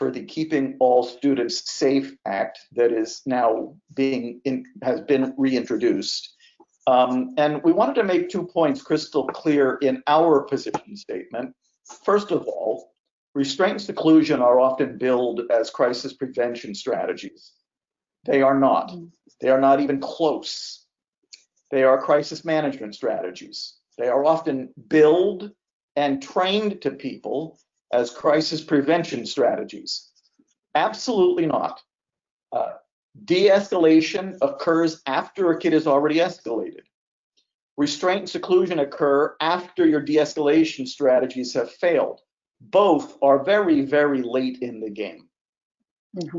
for the Keeping All Students Safe Act that is now has been reintroduced. And we wanted to make 2 points crystal clear in our position statement. First of all, restraint and seclusion are often billed as crisis prevention strategies. They are not. They are not even close. They are crisis management strategies. They are often billed and trained to people as crisis prevention strategies. Absolutely not. De-escalation occurs after a kid is already escalated. Restraint and seclusion occur after your de-escalation strategies have failed. Both are very, very late in the game.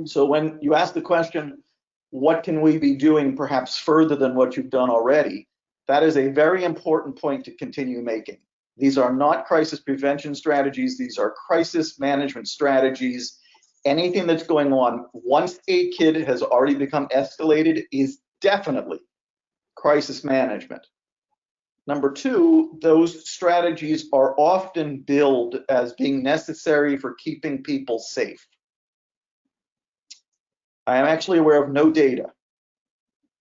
So when you ask the question, what can we be doing perhaps further than what you've done already? That is a very important point to continue making. These are not crisis prevention strategies. These are crisis management strategies. Anything that's going on once a kid has already become escalated is definitely crisis management. Number two, those strategies are often billed as being necessary for keeping people safe. I am actually aware of no data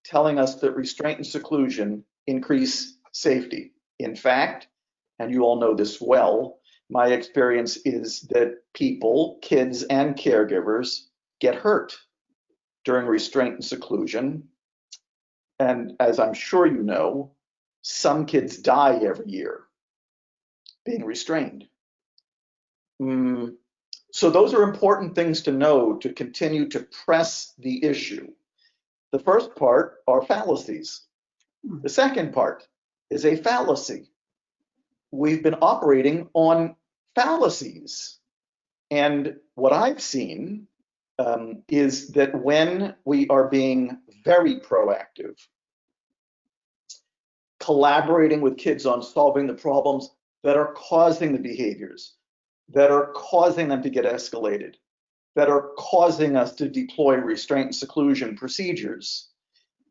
telling us that restraint and seclusion increase safety. In fact, and you all know this well, my experience is that people, kids and caregivers, get hurt during restraint and seclusion. And as I'm sure you know, some kids die every year being restrained. So those are important things to know to continue to press the issue. The first part are fallacies. The second part is a fallacy. We've been operating on fallacies. And what I've seen is that when we are being very proactive, collaborating with kids on solving the problems that are causing the behaviors, that are causing them to get escalated, that are causing us to deploy restraint and seclusion procedures,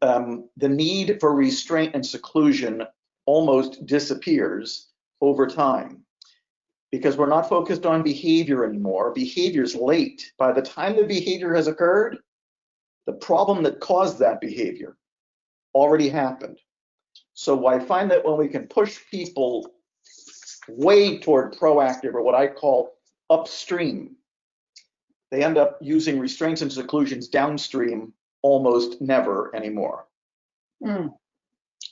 the need for restraint and seclusion almost disappears over time because we're not focused on behavior anymore. Behavior's late. By the time the behavior has occurred, the problem that caused that behavior already happened. So I find that when we can push people way toward proactive, or what I call upstream, they end up using restraints and seclusions downstream almost never anymore.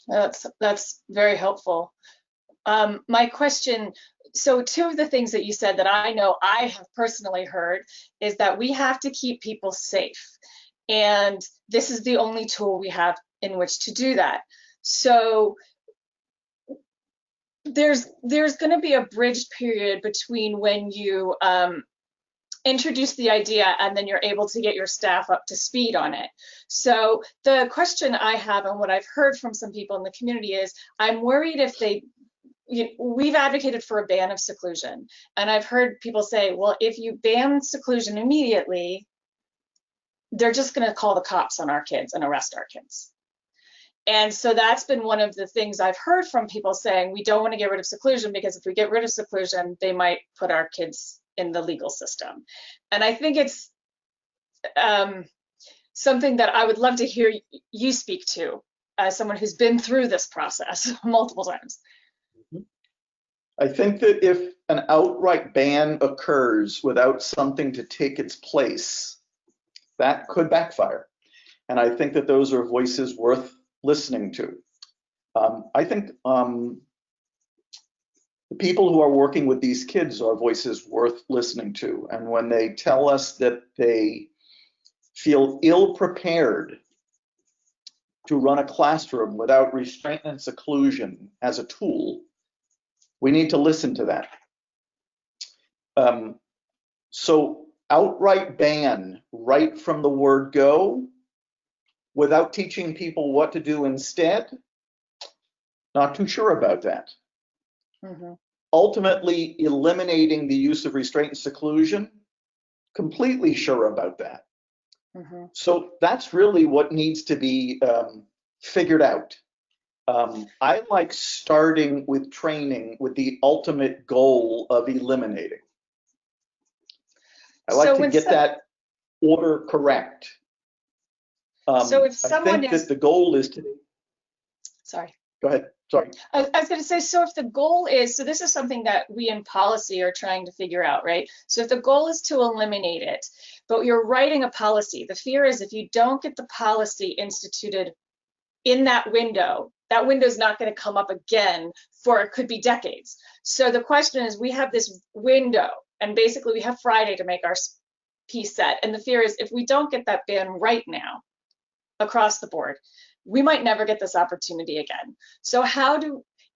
That's very helpful. My question, so two of the things that you said that I know I have personally heard is that we have to keep people safe. And this is the only tool we have in which to do that. So there's going to be a bridge period between when you introduce the idea and then you're able to get your staff up to speed on it. So the question I have and what I've heard from some people in the community is, I'm worried if we've advocated for a ban of seclusion. And I've heard people say, well, if you ban seclusion immediately, they're just going to call the cops on our kids and arrest our kids. And so that's been one of the things I've heard from people saying, we don't want to get rid of seclusion because if we get rid of seclusion, they might put our kids in the legal system. And I think it's something that I would love to hear you speak to as someone who's been through this process multiple times. I think that if an outright ban occurs without something to take its place, that could backfire. And I think that those are voices worth listening to. I think the people who are working with these kids are voices worth listening to. And when they tell us that they feel ill-prepared to run a classroom without restraint and seclusion as a tool, we need to listen to that. So outright ban right from the word go, without teaching people what to do instead, not too sure about that. Ultimately, eliminating the use of restraint and seclusion, completely sure about that. So that's really what needs to be figured out. I like starting with training with the ultimate goal of eliminating. I like So to when get so, that order correct. so if I someone think is, that the goal is to, sorry. go ahead, sorry. I was going to say, so if the goal is, so this is something that we in policy are trying to figure out, right? So if the goal is to eliminate it, but you're writing a policy, the fear is if you don't get the policy instituted in that window is not going to come up again for, it could be decades. So the question is, we have this window, and basically we have Friday to make our piece set. And the fear is if we don't get that ban right now across the board, we might never get this opportunity again. So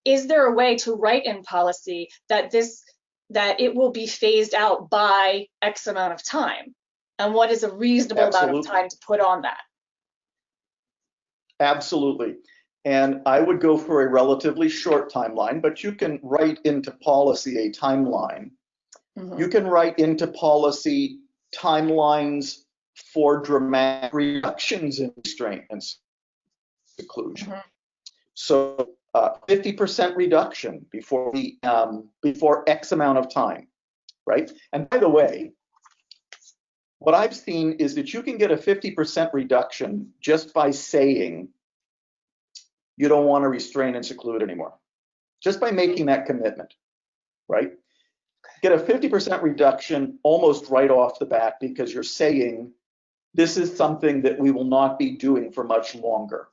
is there a way to write in policy that it will be phased out by X amount of time? And what is a reasonable amount of time to put on that? Absolutely. And I would go for a relatively short timeline, but you can write into policy a timeline. Mm-hmm. You can write into policy timelines for dramatic reductions in restraint and seclusion. Mm-hmm. So 50% reduction before X amount of time, right? And by the way, what I've seen is that you can get a 50% reduction just by saying you don't want to restrain and seclude anymore, just by making that commitment, right? Get a 50% reduction almost right off the bat because you're saying this is something that we will not be doing for much longer.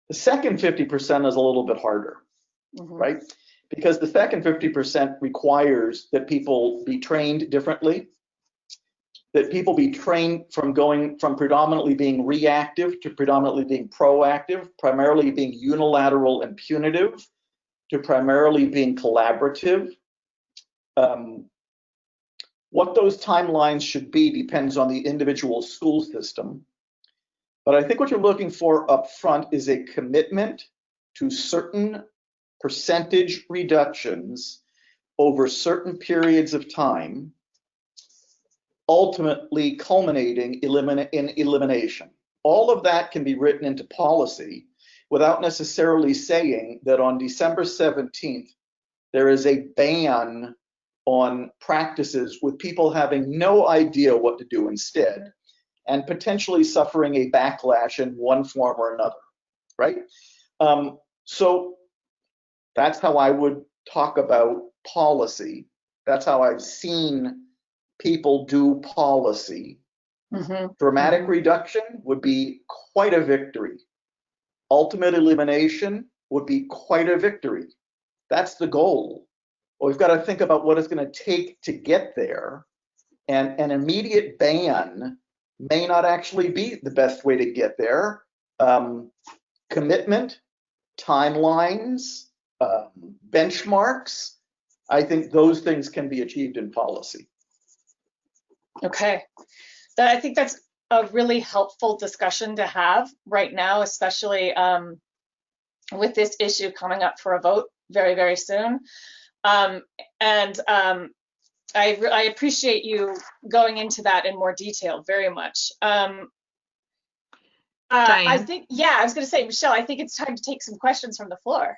The second 50% is a little bit harder, mm-hmm. right? Because the second 50% requires that people be trained differently, that people be trained from going from predominantly being reactive to predominantly being proactive, primarily being unilateral and punitive to primarily being collaborative. What those timelines should be depends on the individual school system. But I think what you're looking for up front is a commitment to certain percentage reductions over certain periods of time, ultimately culminating in elimination. All of that can be written into policy without necessarily saying that on December 17th, there is a ban on practices with people having no idea what to do instead and potentially suffering a backlash in one form or another, right? So that's how I would talk about policy. That's how I've seen people do policy. Mm-hmm. Dramatic mm-hmm. reduction would be quite a victory. Ultimate elimination would be quite a victory. That's the goal. Well, we've got to think about what it's going to take to get there. And an immediate ban may not actually be the best way to get there. Commitment, timelines, benchmarks, I think those things can be achieved in policy. Okay, I think that's a really helpful discussion to have right now, especially with this issue coming up for a vote very, very soon. I appreciate you going into that in more detail very much. I think, yeah, I was going to say, Michelle, I think it's time to take some questions from the floor.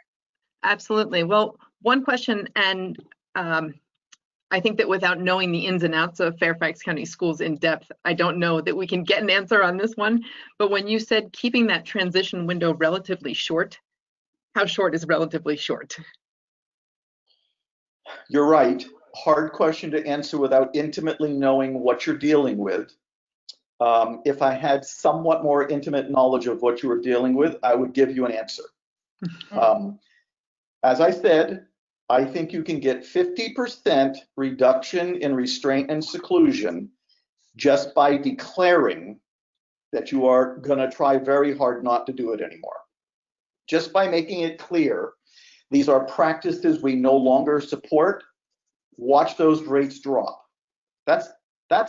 Absolutely. Well, one question, and I think that without knowing the ins and outs of Fairfax County Schools in depth, I don't know that we can get an answer on this one. But when you said keeping that transition window relatively short, how short is relatively short? You're right. Hard question to answer without intimately knowing what you're dealing with. If I had somewhat more intimate knowledge of what you were dealing with, I would give you an answer. As I said, I think you can get 50% reduction in restraint and seclusion just by declaring that you are going to try very hard not to do it anymore. Just by making it clear, these are practices we no longer support. Watch those rates drop. That's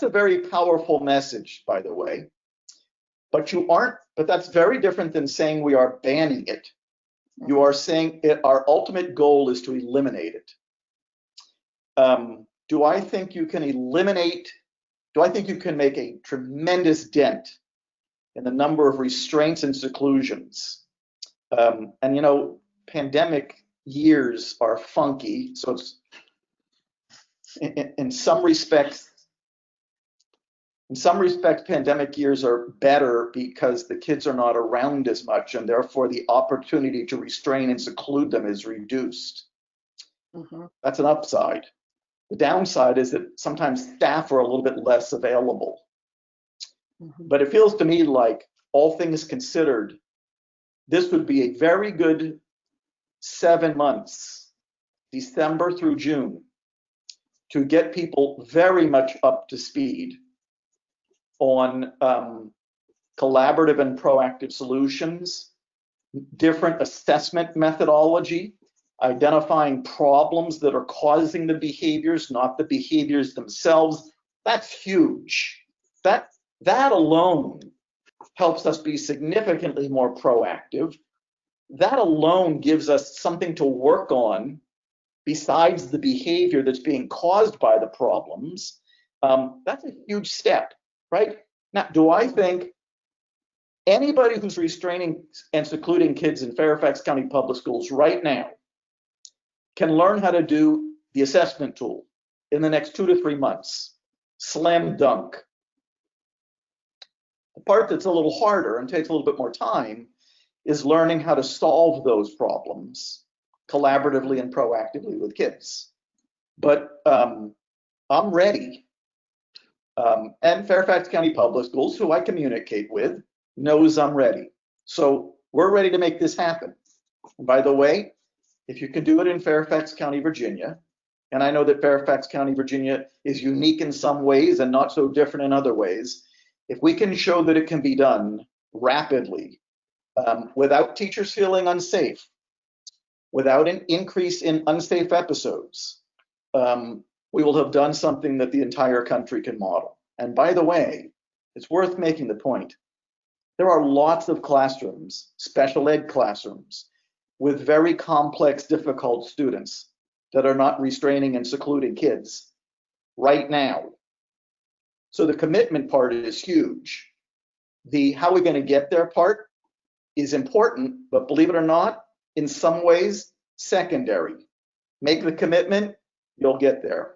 a very powerful message, by the way. But that's very different than saying we are banning it. You are saying our ultimate goal is to eliminate it. Do I think you can make a tremendous dent in the number of restraints and seclusions? And you know, pandemic years are funky, so it's in some respects In some respects, pandemic years are better because the kids are not around as much, and therefore the opportunity to restrain and seclude them is reduced. That's an upside. The downside is that sometimes staff are a little bit less available. But it feels to me like, all things considered, this would be a very good 7 months, December through June, to get people very much up to speed on collaborative and proactive solutions, different assessment methodology, identifying problems that are causing the behaviors, not the behaviors themselves. That's huge. That alone helps us be significantly more proactive. That alone gives us something to work on besides the behavior that's being caused by the problems. That's a huge step, right? Now, do I think anybody who's restraining and secluding kids in Fairfax County Public Schools right now can learn how to do the assessment tool in the next 2 to 3 months? Slam dunk. The part that's a little harder and takes a little bit more time is learning how to solve those problems collaboratively and proactively with kids. But I'm ready. And Fairfax County Public Schools, who I communicate with, knows I'm ready. So we're ready to make this happen. And by the way, if you can do it in Fairfax County, Virginia, and I know that Fairfax County, Virginia is unique in some ways and not so different in other ways, if we can show that it can be done rapidly, without teachers feeling unsafe, without an increase in unsafe episodes, we will have done something that the entire country can model. And by the way, it's worth making the point, there are lots of classrooms, special ed classrooms, with very complex, difficult students that are not restraining and secluding kids right now. So the commitment part is huge. The how we're going to get there part is important, but believe it or not, in some ways, secondary. Make the commitment, you'll get there.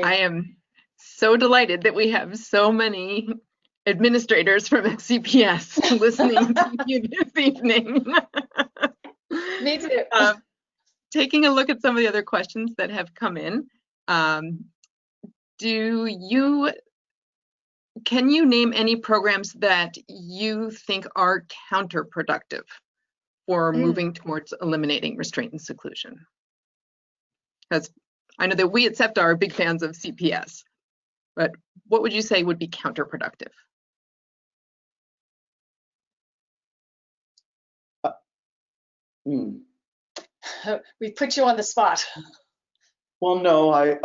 I am so delighted that we have so many administrators from FCPS listening to you this evening. Me too. Taking a look at some of the other questions that have come in, can you name any programs that you think are counterproductive for moving towards eliminating restraint and seclusion? Because I know that we at SEPTA are big fans of CPS, but what would you say would be counterproductive? We put you on the spot. Well, no, I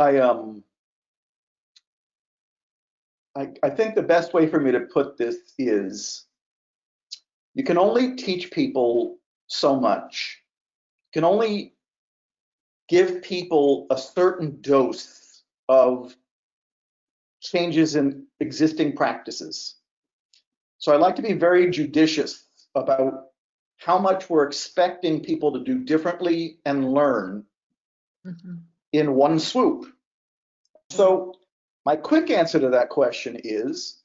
think the best way for me to put this is you can only teach people so much. You can only give people a certain dose of changes in existing practices. So I like to be very judicious about how much we're expecting people to do differently and learn in one swoop. So my quick answer to that question is,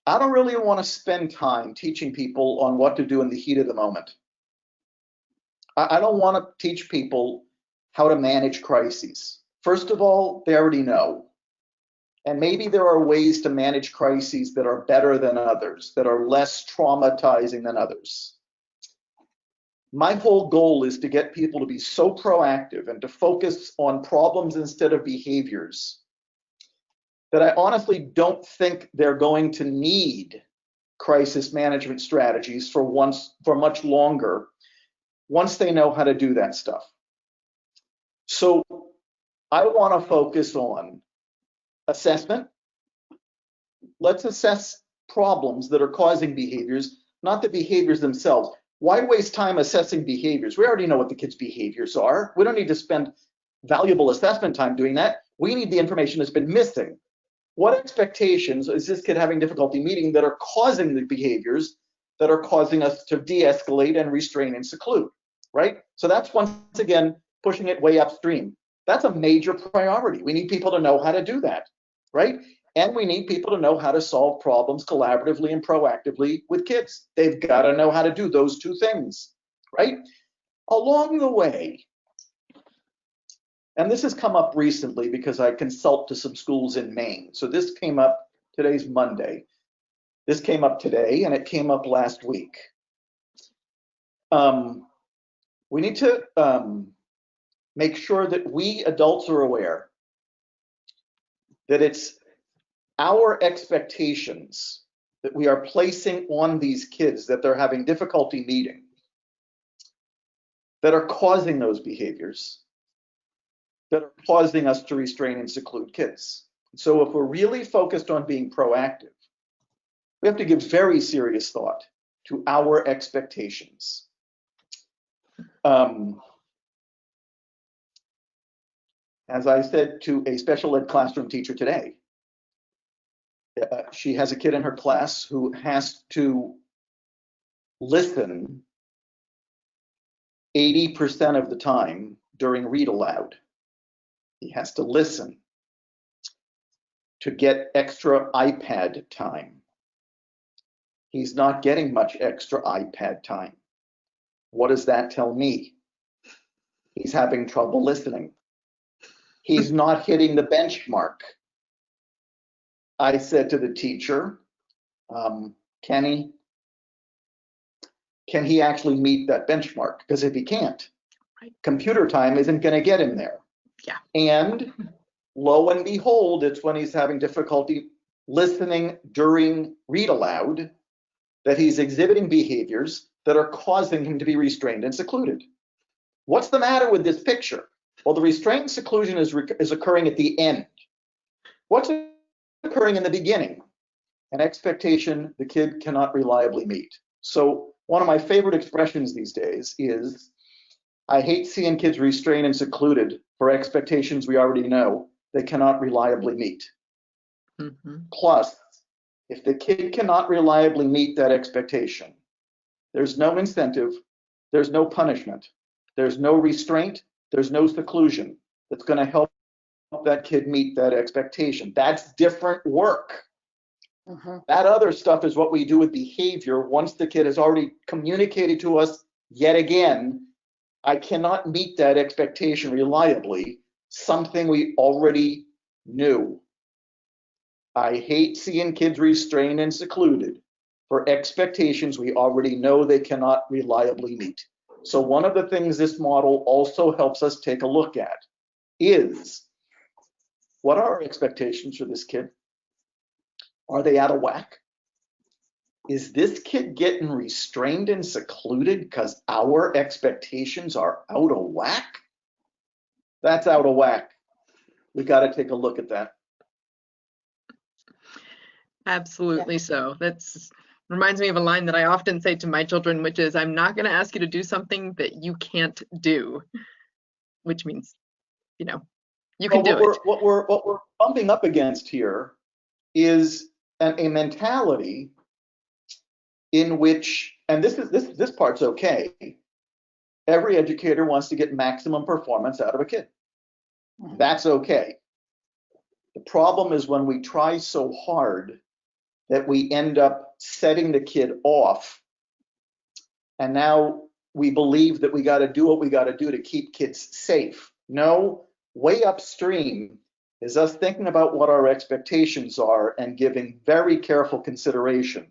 I don't really want to spend time teaching people on what to do in the heat of the moment. I don't want to teach people how to manage crises. First of all, they already know. And maybe there are ways to manage crises that are better than others, that are less traumatizing than others. My whole goal is to get people to be so proactive and to focus on problems instead of behaviors that I honestly don't think they're going to need crisis management strategies for much longer once they know how to do that stuff. So I want to focus on assessment. Let's assess problems that are causing behaviors, not the behaviors themselves. Why waste time assessing behaviors? We already know what the kids' behaviors are. We don't need to spend valuable assessment time doing that. We need the information that's been missing. What expectations is this kid having difficulty meeting that are causing the behaviors that are causing us to de-escalate and restrain and seclude, right? So that's once again pushing it way upstream. That's a major priority. We need people to know how to do that. right? And we need people to know how to solve problems collaboratively and proactively with kids. They've got to know how to do those two things, right? Along the way, and this has come up recently because I consult to some schools in Maine. So this came up, today's Monday. This came up today and it came up last week. We need to make sure that we adults are aware that it's our expectations that we are placing on these kids that they're having difficulty meeting that are causing those behaviors, that are causing us to restrain and seclude kids. So if we're really focused on being proactive, we have to give very serious thought to our expectations. As I said to a special ed classroom teacher today, she has a kid in her class who has to listen 80% of the time during read aloud. He has to listen to get extra iPad time. He's not getting much extra iPad time. What does that tell me? He's having trouble listening. He's not hitting the benchmark. I said to the teacher, can he actually meet that benchmark? Because if he can't, computer time isn't going to get him there. Yeah. And lo and behold, it's when he's having difficulty listening during read aloud that he's exhibiting behaviors that are causing him to be restrained and secluded. What's the matter with this picture? Well, the restraint and seclusion is occurring at the end. What's occurring in the beginning? An expectation the kid cannot reliably meet. So one of my favorite expressions these days is, I hate seeing kids restrained and secluded for expectations we already know they cannot reliably meet. Mm-hmm. Plus, if the kid cannot reliably meet that expectation, there's no incentive, there's no punishment, there's no restraint, there's no seclusion that's going to help that kid meet that expectation. That's different work. Mm-hmm. That other stuff is what we do with behavior once the kid has already communicated to us yet again, I cannot meet that expectation reliably, something we already knew. I hate seeing kids restrained and secluded for expectations we already know they cannot reliably meet. So one of the things this model also helps us take a look at is, what are our expectations for this kid? Are they out of whack? Is this kid getting restrained and secluded because our expectations are out of whack? That's out of whack. We got to take a look at that. Absolutely. Yeah. So that's reminds me of a line that I often say to my children, which is, I'm not going to ask you to do something that you can't do, which means, you know, you can do it. What we're bumping up against here is a mentality in which, and this part's okay, every educator wants to get maximum performance out of a kid. That's okay. The problem is when we try so hard that we end up setting the kid off, and now we believe that we got to do what we got to do to keep kids safe. No, way upstream is us thinking about what our expectations are and giving very careful consideration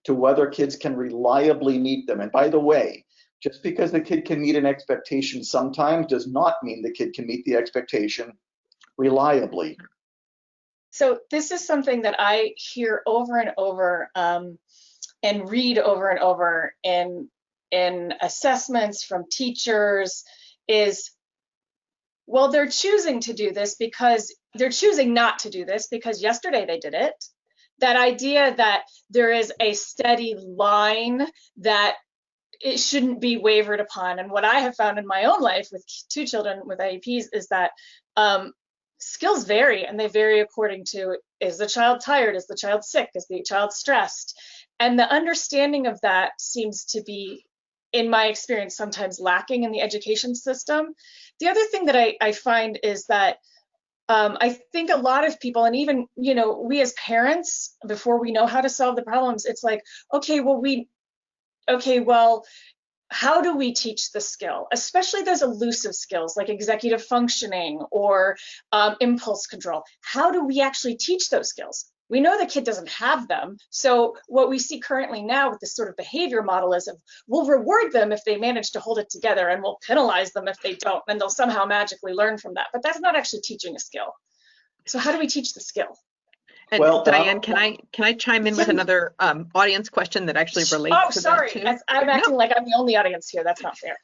to whether kids can reliably meet them. And by the way, just because the kid can meet an expectation sometimes does not mean the kid can meet the expectation reliably. So this is something that I hear over and over and read over and over in assessments from teachers is, well, they're choosing to do this because they're choosing not to do this because yesterday they did it. That idea that there is a steady line that it shouldn't be wavered upon. And what I have found in my own life with 2 children with IEPs is that skills vary, and they vary according to, is the child tired? Is the child sick? Is the child stressed? And the understanding of that seems to be, in my experience, sometimes lacking in the education system. The other thing that I find is that I think a lot of people, and even, you know, we as parents, before we know how to solve the problems, it's like, okay, well, how do we teach the skill, especially those elusive skills like executive functioning or impulse control? How do we actually teach those skills? We know the kid doesn't have them. So what we see currently now with this sort of behavior model is we'll reward them if they manage to hold it together, and we'll penalize them if they don't, and they'll somehow magically learn from that. But that's not actually teaching a skill. So how do we teach the skill? And well, Diane, can I chime in with another audience question that actually relates to that too? I'm acting like I'm the only audience here. That's not fair.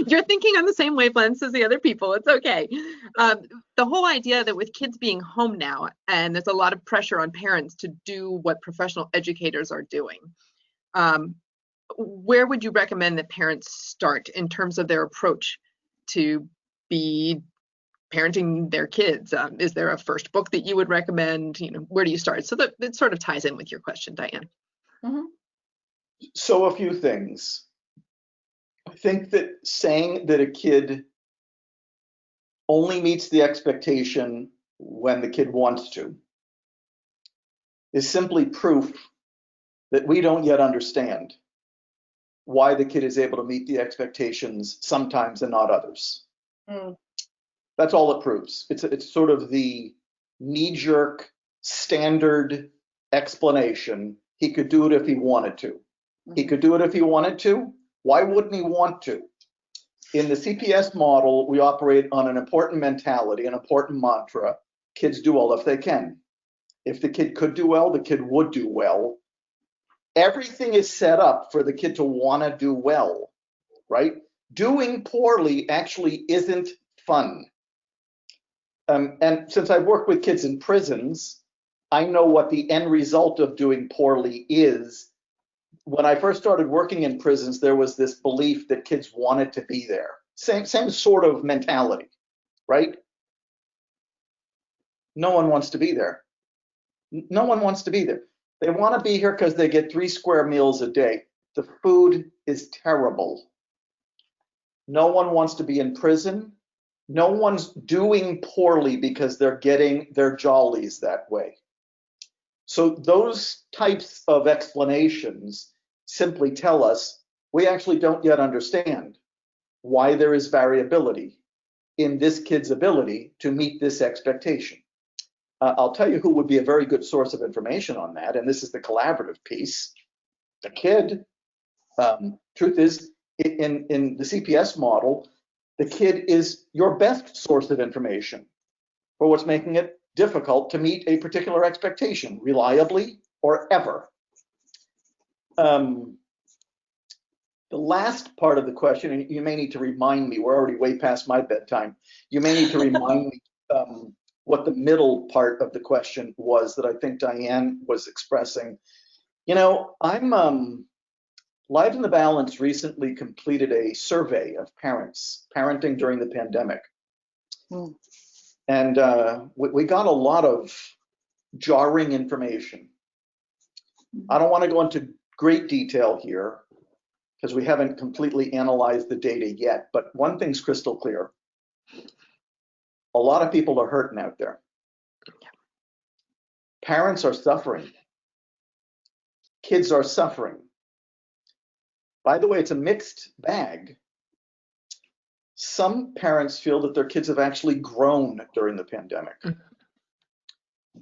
You're thinking on the same wavelengths as the other people. It's okay. The whole idea that with kids being home now, and there's a lot of pressure on parents to do what professional educators are doing, where would you recommend that parents start in terms of their approach to be parenting their kids? Is there a first book that you would recommend? You know, where do you start? So that it sort of ties in with your question, Diane. Mm-hmm. So a few things. I think that saying that a kid only meets the expectation when the kid wants to is simply proof that we don't yet understand why the kid is able to meet the expectations sometimes and not others. Mm. That's all it proves. It's sort of the knee-jerk standard explanation. He could do it if he wanted to. Mm-hmm. He could do it if he wanted to. Why wouldn't he want to? In the CPS model, we operate on an important mentality, an important mantra. Kids do well if they can. If the kid could do well, the kid would do well. Everything is set up for the kid to want to do well, right? Doing poorly actually isn't fun. And since I've worked with kids in prisons, I know what the end result of doing poorly is. When I first started working in prisons, there was this belief that kids wanted to be there. Same sort of mentality, right? No one wants to be there. No one wants to be there. They want to be here because they get 3 square meals a day. The food is terrible. No one wants to be in prison. No one's doing poorly because they're getting their jollies that way. So those types of explanations simply tell us we actually don't yet understand why there is variability in this kid's ability to meet this expectation. I'll tell you who would be a very good source of information on that, and this is the collaborative piece. The kid. Truth is, in the CPS model, the kid is your best source of information for what's making it difficult to meet a particular expectation, reliably or ever. The last part of the question, and you may need to remind me, we're already way past my bedtime. You may need to remind me what the middle part of the question was that I think Diane was expressing. You know, Lives in the Balance recently completed a survey of parents parenting during the pandemic. Mm. And we got a lot of jarring information. I don't want to go into great detail here because we haven't completely analyzed the data yet, but one thing's crystal clear. A lot of people are hurting out there. Parents are suffering. Kids are suffering. By the way, it's a mixed bag. Some parents feel that their kids have actually grown during the pandemic.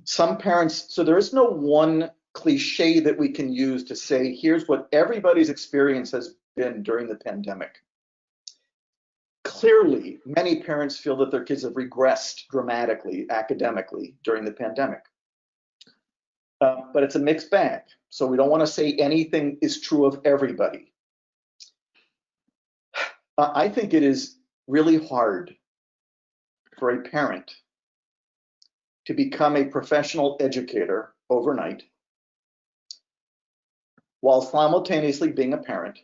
Some parents, so there is no one cliche that we can use to say, here's what everybody's experience has been during the pandemic. Clearly, many parents feel that their kids have regressed dramatically academically during the pandemic. But it's a mixed bag. So we don't want to say anything is true of everybody. I think it is really hard for a parent to become a professional educator overnight while simultaneously being a parent,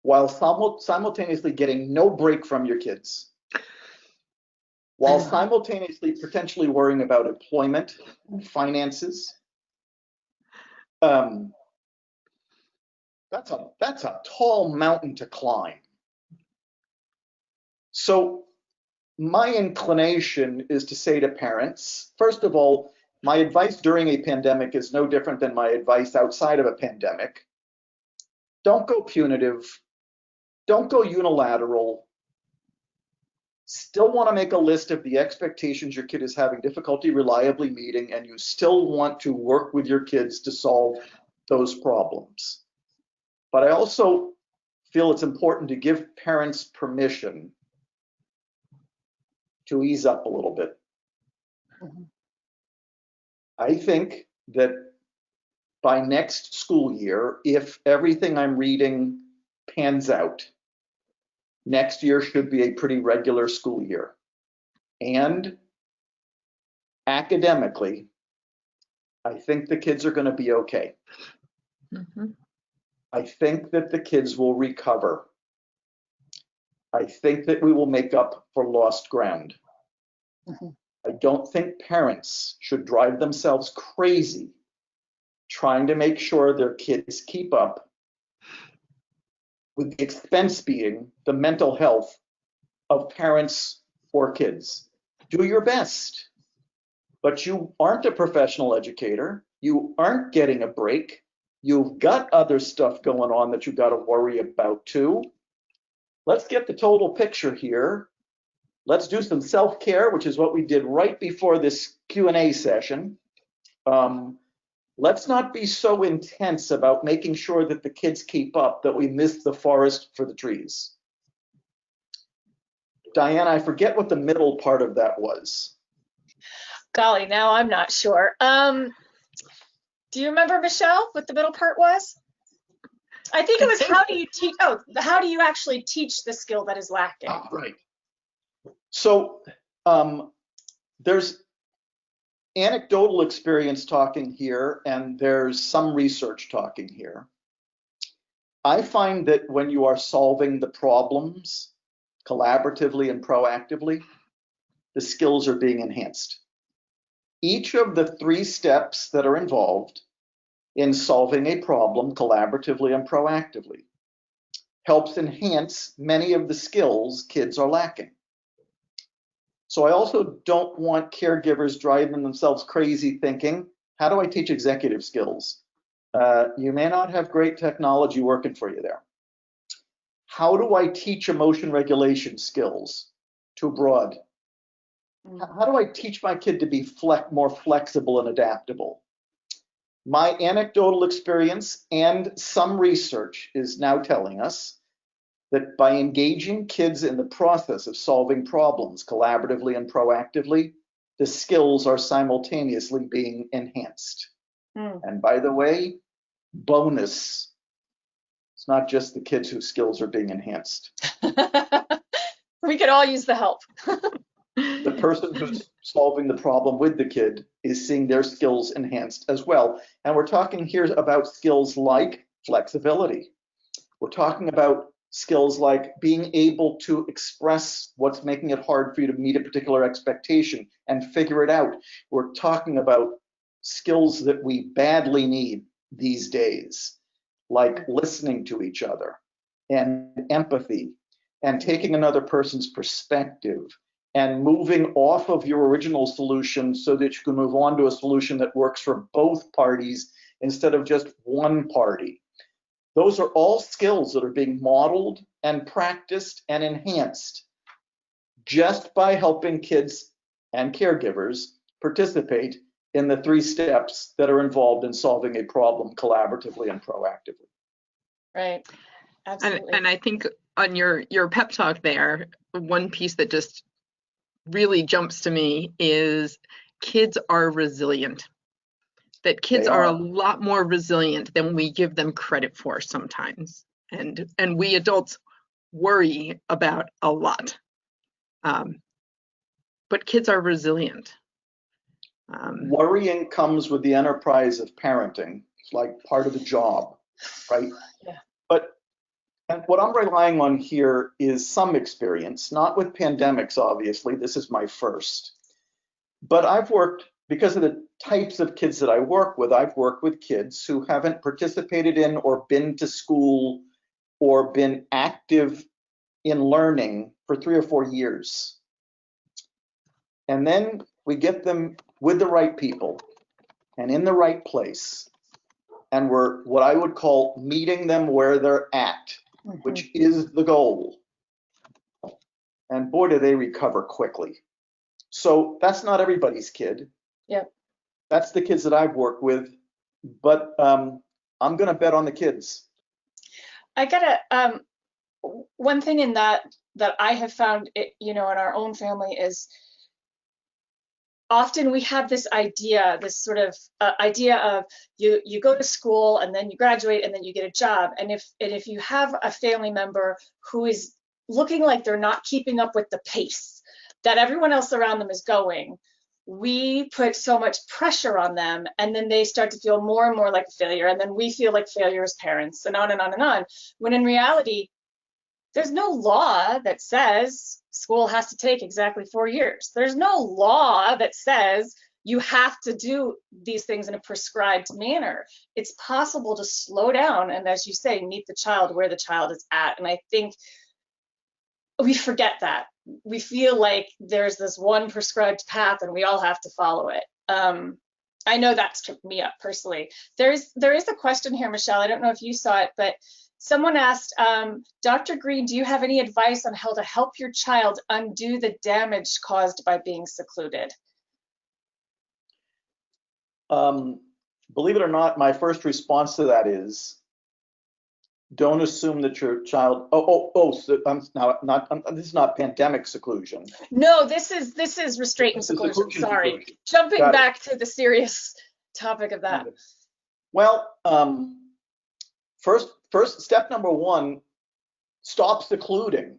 while simultaneously getting no break from your kids, while simultaneously potentially worrying about employment, finances. That's a tall mountain to climb. So my inclination is to say to parents, first of all, my advice during a pandemic is no different than my advice outside of a pandemic. Don't go punitive. Don't go unilateral. Still want to make a list of the expectations your kid is having difficulty reliably meeting, and you still want to work with your kids to solve those problems. But I also feel it's important to give parents permission to ease up a little bit. Mhm. I think that by next school year, if everything I'm reading pans out, next year should be a pretty regular school year. And academically, I think the kids are going to be okay. Mhm. I think that the kids will recover. I think that we will make up for lost ground. Mhm. I don't think parents should drive themselves crazy trying to make sure their kids keep up, with the expense being the mental health of parents or kids. Do your best, but you aren't a professional educator. You aren't getting a break. You've got other stuff going on that you've got to worry about too. Let's get the total picture here. Let's do some self-care, which is what we did right before this Q&A session. Let's not be so intense about making sure that the kids keep up that we miss the forest for the trees. Diana, I forget what the middle part of that was. Golly, now I'm not sure. Do you remember, Michelle, what the middle part was? I think it was how do you teach, how do you actually teach the skill that is lacking? Oh, right. So there's anecdotal experience talking here, and there's some research talking here. I find that when you are solving the problems collaboratively and proactively, the skills are being enhanced. Each of the 3 steps that are involved in solving a problem collaboratively and proactively helps enhance many of the skills kids are lacking. So I also don't want caregivers driving themselves crazy thinking, how do I teach executive skills? You may not have great technology working for you there. How do I teach emotion regulation skills? Too broad. How do I teach my kid to be more flexible and adaptable? My anecdotal experience and some research is now telling us that by engaging kids in the process of solving problems collaboratively and proactively, the skills are simultaneously being enhanced. And by the way, bonus, it's not just the kids whose skills are being enhanced. We could all use the help. The person who's solving the problem with the kid is seeing their skills enhanced as well. And we're talking here about skills like flexibility. We're talking about skills like being able to express what's making it hard for you to meet a particular expectation and figure it out. We're talking about skills that we badly need these days, like listening to each other and empathy and taking another person's perspective and moving off of your original solution so that you can move on to a solution that works for both parties instead of just one party. Those are all skills that are being modeled and practiced and enhanced just by helping kids and caregivers participate in the 3 steps that are involved in solving a problem collaboratively and proactively. Right. Absolutely. And I think on your pep talk there, one piece that just really jumps to me is kids are resilient. That kids are a lot more resilient than we give them credit for sometimes. And we adults worry about a lot. But kids are resilient. Worrying comes with the enterprise of parenting. It's like part of the job, right? Yeah. And what I'm relying on here is some experience, not with pandemics, obviously. This is my first. But I've worked, because of the types of kids that I work with, I've worked with kids who haven't participated in or been to school or been active in learning for 3 or 4 years. And then we get them with the right people and in the right place. And we're what I would call meeting them where they're at, which is the goal. And boy, do they recover quickly. So that's not everybody's kid. Yep. That's the kids that I've worked with, but I'm going to bet on the kids. I gotta, one thing in that I have found, in our own family is often we have this idea, this sort of idea of you go to school and then you graduate and then you get a job. And if you have a family member who is looking like they're not keeping up with the pace that everyone else around them is going, we put so much pressure on them, and then they start to feel more and more like a failure, and then we feel like failure as parents, and on and on and on. When in reality, there's no law that says school has to take exactly 4 years. There's no law that says you have to do these things in a prescribed manner. It's possible to slow down and, as you say, meet the child where the child is at. And I think we forget that. We feel like there's this one prescribed path and we all have to follow it. I know that's tripped me up personally. There is a question here, Michelle. I don't know if you saw it, but someone asked, Dr. Greene, do you have any advice on how to help your child undo the damage caused by being secluded? Believe it or not, my first response to that is, don't assume that your child. So this is not pandemic seclusion. No, this is restraint and seclusion. Sorry, seclusion. Jumping back to the serious topic of that. Well, first step number one: stop secluding.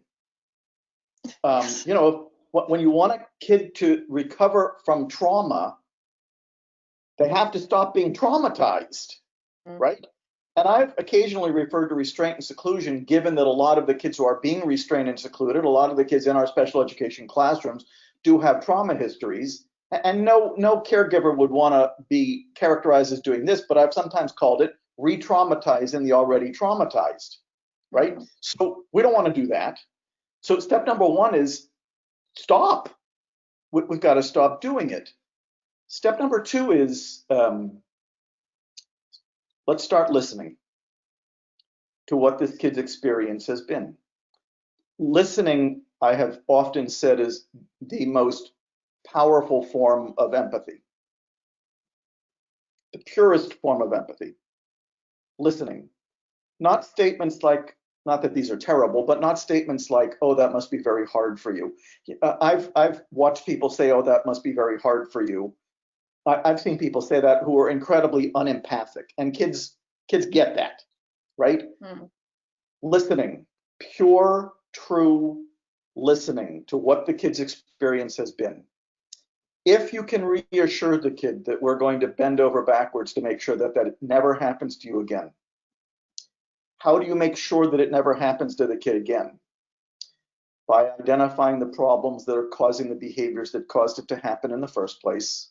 When you want a kid to recover from trauma, they have to stop being traumatized, right? And I've occasionally referred to restraint and seclusion, given that a lot of the kids who are being restrained and secluded, a lot of the kids in our special education classrooms do have trauma histories. And no caregiver would want to be characterized as doing this, but I've sometimes called it re-traumatizing the already traumatized, right? So we don't want to do that. So step number one is stop. We've got to stop doing it. Step number two is let's start listening to what this kid's experience has been. Listening, I have often said, is the most powerful form of empathy, the purest form of empathy. Listening, not statements like, not that these are terrible, but not statements like, oh, that must be very hard for you. I've watched people say, oh, that must be very hard for you. I've seen people say that who are incredibly unempathic, and kids get that, right? Listening, pure, true listening to what the kid's experience has been. If you can reassure the kid that we're going to bend over backwards to make sure that it never happens to you again. How do you make sure that it never happens to the kid again? By identifying the problems that are causing the behaviors that caused it to happen in the first place,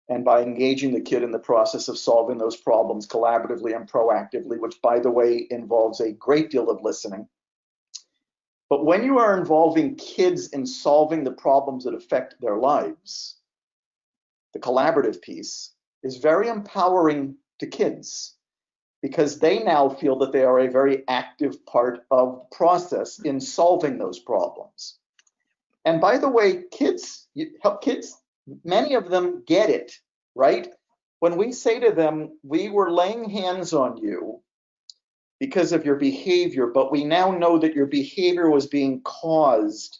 and by engaging the kid in the process of solving those problems collaboratively and proactively, which, by the way, involves a great deal of listening. But when you are involving kids in solving the problems that affect their lives, the collaborative piece is very empowering to kids, because they now feel that they are a very active part of the process in solving those problems. And by the way, kids, many of them get it, right? When we say to them, we were laying hands on you because of your behavior, but we now know that your behavior was being caused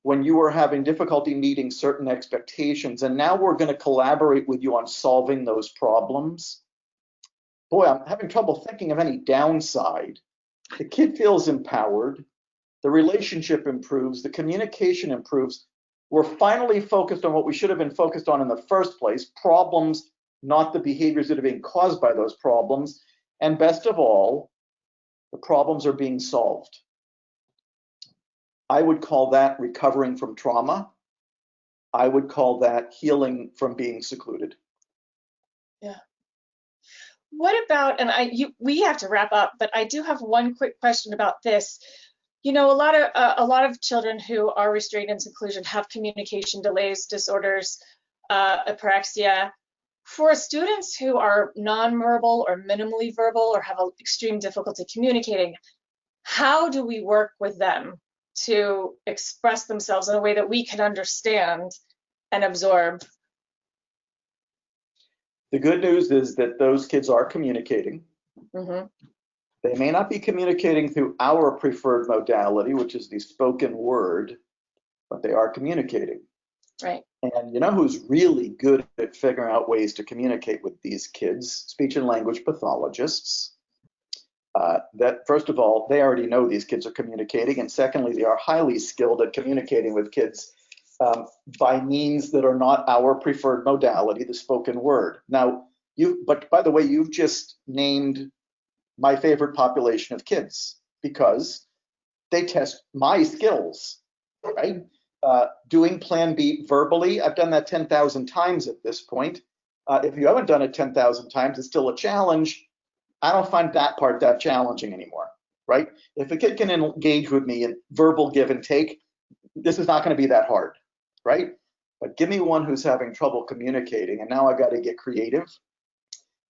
when you were having difficulty meeting certain expectations, and now we're going to collaborate with you on solving those problems. Boy, I'm having trouble thinking of any downside. The kid feels empowered, the relationship improves, the communication improves. We're finally focused on what we should have been focused on in the first place, problems, not the behaviors that are being caused by those problems. And best of all, the problems are being solved. I would call that recovering from trauma. I would call that healing from being secluded. Yeah. What about, and we have to wrap up, but I do have one quick question about this. You know, a lot of children who are restrained in seclusion have communication delays, disorders, apraxia. For students who are nonverbal or minimally verbal or have an extreme difficulty communicating, how do we work with them to express themselves in a way that we can understand and absorb? The good news is that those kids are communicating. Mm-hmm. They may not be communicating through our preferred modality, which is the spoken word, but they are communicating. Right. And you know who's really good at figuring out ways to communicate with these kids? Speech and language pathologists. That first of all, they already know these kids are communicating, and secondly, they are highly skilled at communicating with kids by means that are not our preferred modality, the spoken word. Now, but by the way, you've just named my favorite population of kids because they test my skills, right? Doing Plan B verbally, I've done that 10,000 times at this point. If you haven't done it 10,000 times, it's still a challenge. I don't find that part that challenging anymore, right? If a kid can engage with me in verbal give and take, this is not going to be that hard, right? But give me one who's having trouble communicating, and now I've got to get creative.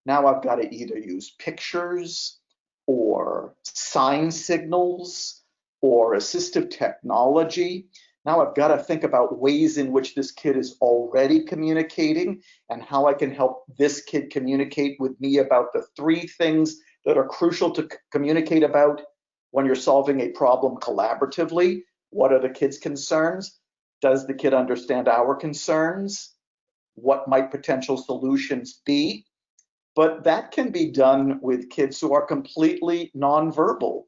Now I've got to either use pictures or sign signals or assistive technology. Now I've got to think about ways in which this kid is already communicating and how I can help this kid communicate with me about the 3 things that are crucial to communicate about when you're solving a problem collaboratively. What are the kid's concerns? Does the kid understand our concerns? What might potential solutions be? But that can be done with kids who are completely nonverbal.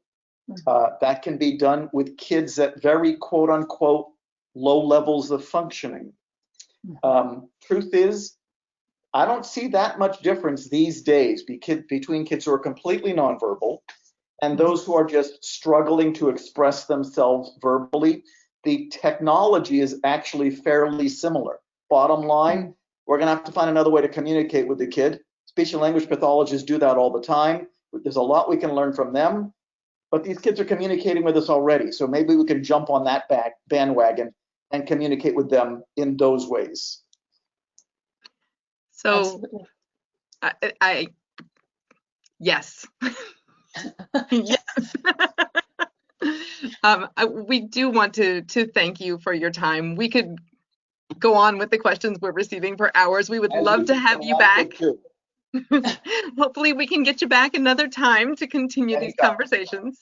That can be done with kids at very quote unquote low levels of functioning. Truth is, I don't see that much difference these days between kids who are completely nonverbal and those who are just struggling to express themselves verbally. The technology is actually fairly similar. Bottom line, we're going to have to find another way to communicate with the kid. Speech and language pathologists do that all the time. There's a lot we can learn from them, but these kids are communicating with us already. So maybe we can jump on that bandwagon and communicate with them in those ways. So yes. Yes. We do want to thank you for your time. We could go on with the questions we're receiving for hours. We would love to have you back. Hopefully we can get you back another time to continue these conversations.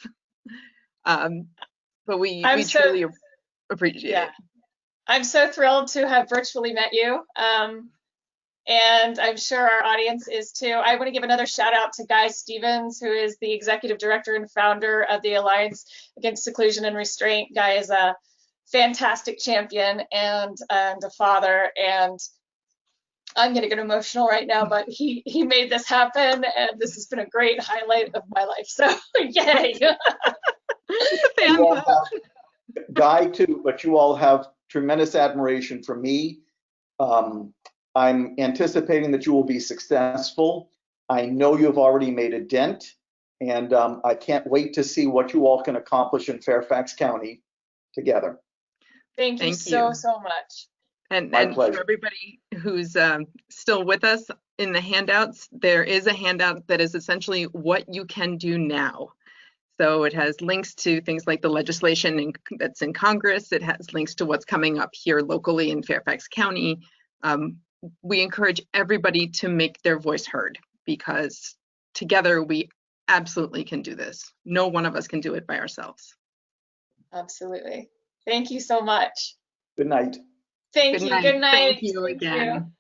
But we truly appreciate it. I'm so thrilled to have virtually met you. And I'm sure our audience is too. I want to give another shout out to Guy Stevens, who is the executive director and founder of the Alliance Against Seclusion and Restraint. Guy is a fantastic champion and a father, and I'm going to get emotional right now, but he made this happen, and this has been a great highlight of my life. So yay! Guy too, but you all have tremendous admiration for me. I'm anticipating that you will be successful. I know you've already made a dent, and I can't wait to see what you all can accomplish in Fairfax County together. Thank you so much. And for everybody who's still with us, in the handouts, there is a handout that is essentially what you can do now. So it has links to things like the legislation that's in Congress. It has links to what's coming up here locally in Fairfax County. We encourage everybody to make their voice heard, because together we absolutely can do this. No one of us can do it by ourselves. Absolutely. Thank you so much. Good night. Thank you. Good night. Thank you again.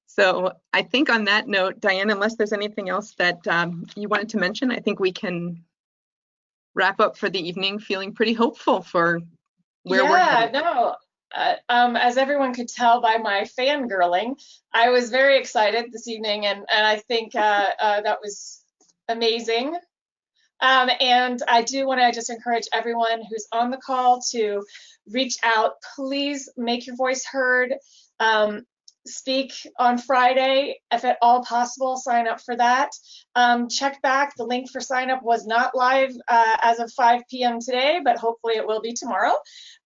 So I think on that note, Diane, unless there's anything else that you wanted to mention, I think we can wrap up for the evening feeling pretty hopeful for where we're headed. As everyone could tell by my fangirling, I was very excited this evening, and I think that was amazing. And I do want to just encourage everyone who's on the call to reach out. Please make your voice heard. speak on Friday. If at all possible, sign up for that. Check back. The link for sign up was not live as of 5 p.m. today, but hopefully it will be tomorrow.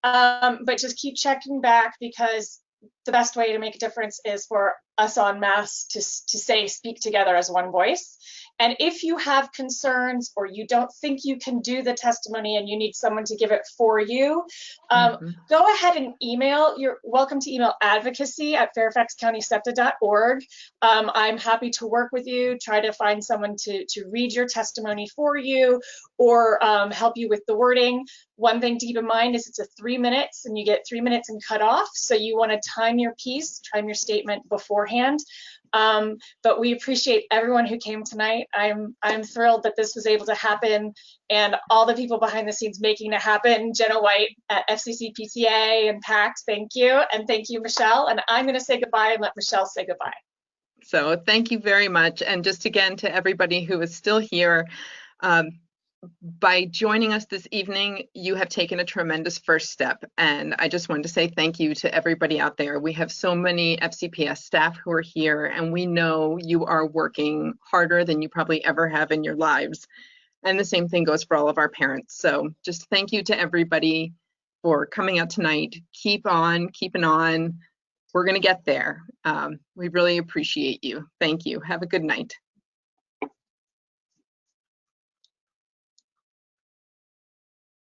But just keep checking back, because the best way to make a difference is for us en masse to say, speak together as one voice. And if you have concerns or you don't think you can do the testimony and you need someone to give it for you, go ahead and email. You're welcome to email advocacy@fairfaxcountysepta.org. I'm happy to work with you, try to find someone to read your testimony for you, or help you with the wording. One thing to keep in mind is it's a 3 minutes and you get 3 minutes and cut off. So you want to time your piece, time your statement beforehand. But we appreciate everyone who came tonight. I'm thrilled that this was able to happen, and all the people behind the scenes making it happen. Jenna White at FCCPTA and PACT, thank you. And thank you, Michelle. And I'm going to say goodbye and let Michelle say goodbye. So thank you very much. And just again, to everybody who is still here, by joining us this evening, you have taken a tremendous first step. And I just wanted to say thank you to everybody out there. We have so many FCPS staff who are here, and we know you are working harder than you probably ever have in your lives. And the same thing goes for all of our parents. So just thank you to everybody for coming out tonight. Keep on keeping on. We're going to get there. We really appreciate you. Thank you. Have a good night.